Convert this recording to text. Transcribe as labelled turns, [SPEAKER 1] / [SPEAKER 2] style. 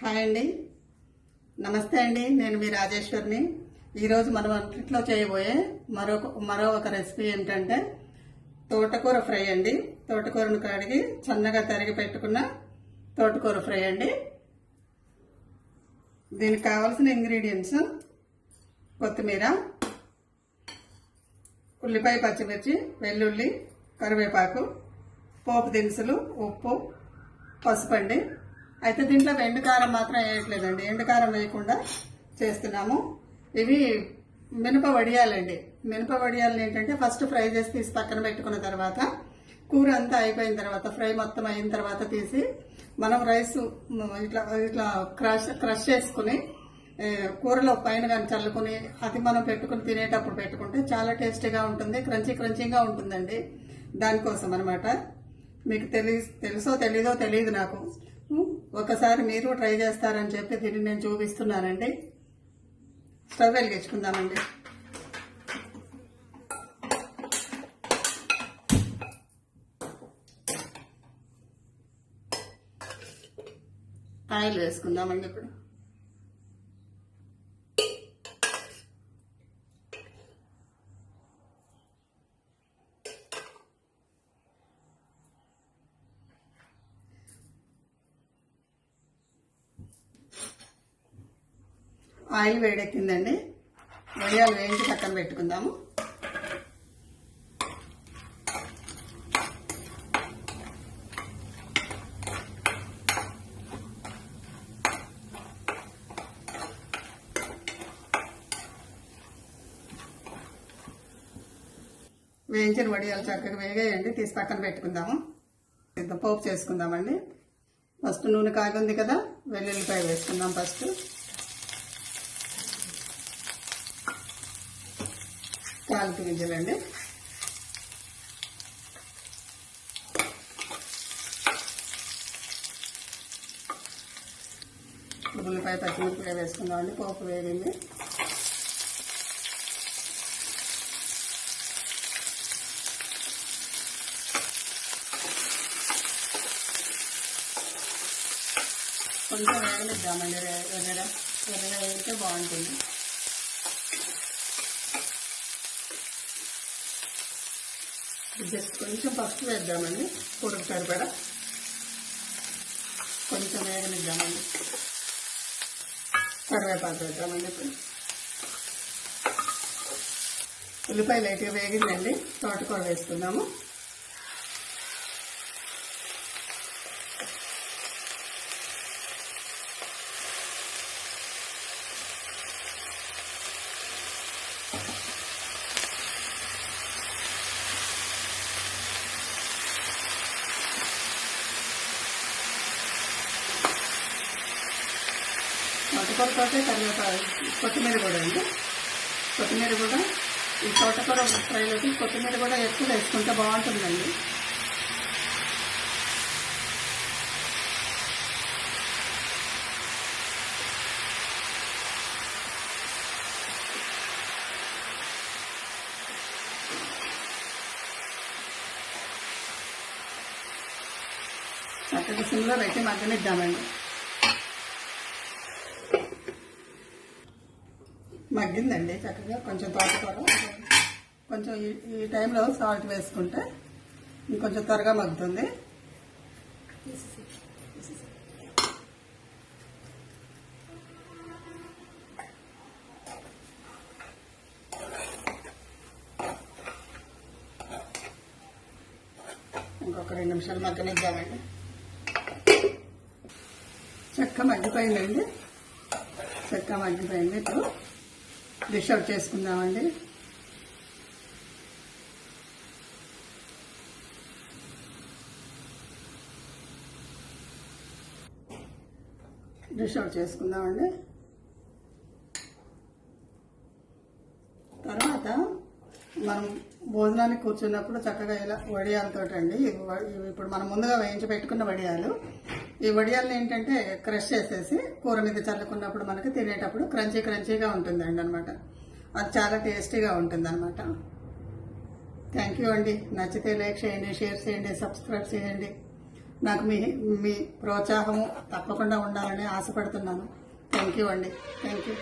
[SPEAKER 1] Hi అండి, నమస్తే అండి. నేను మీ రాజేశ్వరిని. ఈరోజు మనం ఇంట్లో చేయబోయే మరో ఒక రెసిపీ ఏంటంటే తోటకూర ఫ్రై అండి. తోటకూరను కడిగి సన్నగా తరిగి పెట్టుకున్న తోటకూర ఫ్రై అండి. దీనికి కావాల్సిన ఇంగ్రీడియంట్స్: కొత్తిమీర, ఉల్లిపాయ, పచ్చిమిర్చి, వెల్లుల్లి, కరివేపాకు, పోపు దినుసులు, ఉప్పు, పసుపు అండి. అయితే దీంట్లో ఎండుకారం మాత్రం వేయట్లేదండి, ఎండుకారం వేయకుండా చేస్తున్నాము. ఇవి మినప వడియాలండి. మినప వడియాలు ఏంటంటే ఫస్ట్ ఫ్రై చేసి తీసి పక్కన పెట్టుకున్న తర్వాత కూర అంతా అయిపోయిన తర్వాత, ఫ్రై మొత్తం అయిన తర్వాత తీసి మనం రైస్ ఇట్లా ఇట్లా క్రష్ చేసుకుని కూరలో పైన కానీ చల్లుకుని అది మనం పెట్టుకుని తినేటప్పుడు పెట్టుకుంటే చాలా టేస్టీగా ఉంటుంది, క్రంచీగా ఉంటుందండి. దానికోసం అనమాట. మీకు తెలుసో తెలీదో తెలియదు నాకు. ఒకసారి మీరు ట్రై చేస్తారని చెప్పి దీన్ని నేను చూపిస్తున్నానండి. స్టవ్ వెలిగించుకుందామండి. ఆయిల్ వేసుకుందామండి. ఇప్పుడు ఆయిల్ వేడెక్కిందండి. వడియాలు వేయించి పక్కన పెట్టుకుందాము. వేయించిన వడియాలు చక్కగా వేగాయండి, తీసి పక్కన పెట్టుకుందాము. ఇంత పోపు చేసుకుందామండి. ఫస్ట్ నూనె కాగింది కదా, వెల్లుల్లిపాయ వేసుకుందాం. ఫస్ట్ తాలింపు గింజలండి. ఉల్లిపాయ, పచ్చిమిరపకాయ వేసుకుందామండి. పోపు వేగింది. కొంచెం వేగనిద్దామండి. ఎర్రగా వేగితే బాగుంటుంది. జస్ట్ కొంచెం పసుపు వేద్దామండి, కూరకు సరిపడా. కొంచెం వేగనిద్దామండి. కరివేపాకు వేద్దామండి. ఇప్పుడు ఉల్లిపాయ లైట్గా వేగిందండి. తోటకూర వేసుకుందాము. తోటకూరతో కరివేపాకు, కొత్తిమీర కూడా అండి. కొత్తిమీర కూడా ఈ తోటకూర ఫ్రైలోకి కొత్తిమీర కూడా ఎక్కువ వేసుకుంటే బాగుంటుందండి. చక్కగా సిమ్లో పెట్టి మగ్గనిద్దామండి. మగ్గిందండి చక్కగా. కొంచెం తోటకూర కొంచెం ఈ టైంలో సాల్ట్ వేసుకుంటే ఇంకొంచెం త్వరగా మగ్గుతుంది. ఇంకొక 2 నిమిషాలు మగ్గనిద్దామండి. చక్కగా మగ్గిపోయిందండి. చక్కగా మగ్గిపోయింది. ఇప్పుడు డిష్ అవుట్ చేసుకుందామండి. డిష్ అవుట్ చేసుకుందామండి. తర్వాత మనం భోజనానికి కూర్చున్నప్పుడు చక్కగా ఇలా వడియాలతో అండి. ఇప్పుడు మనం ముందుగా వేయించి పెట్టుకున్న వడియాలు. ఈ వడియాలను ఏంటంటే క్రష్ చేసేసి కూర మీద చల్లుకున్నప్పుడు మనకి తినేటప్పుడు క్రంచీగా ఉంటుందండి అనమాట. అది చాలా టేస్టీగా ఉంటుంది అనమాట. థ్యాంక్ యూ అండి. నచ్చితే లైక్ చేయండి, షేర్ చేయండి, సబ్స్క్రైబ్ చేయండి. నాకు మీ ప్రోత్సాహము తప్పకుండా ఉండాలని ఆశపడుతున్నాను. థ్యాంక్ యూ అండి. Thank you.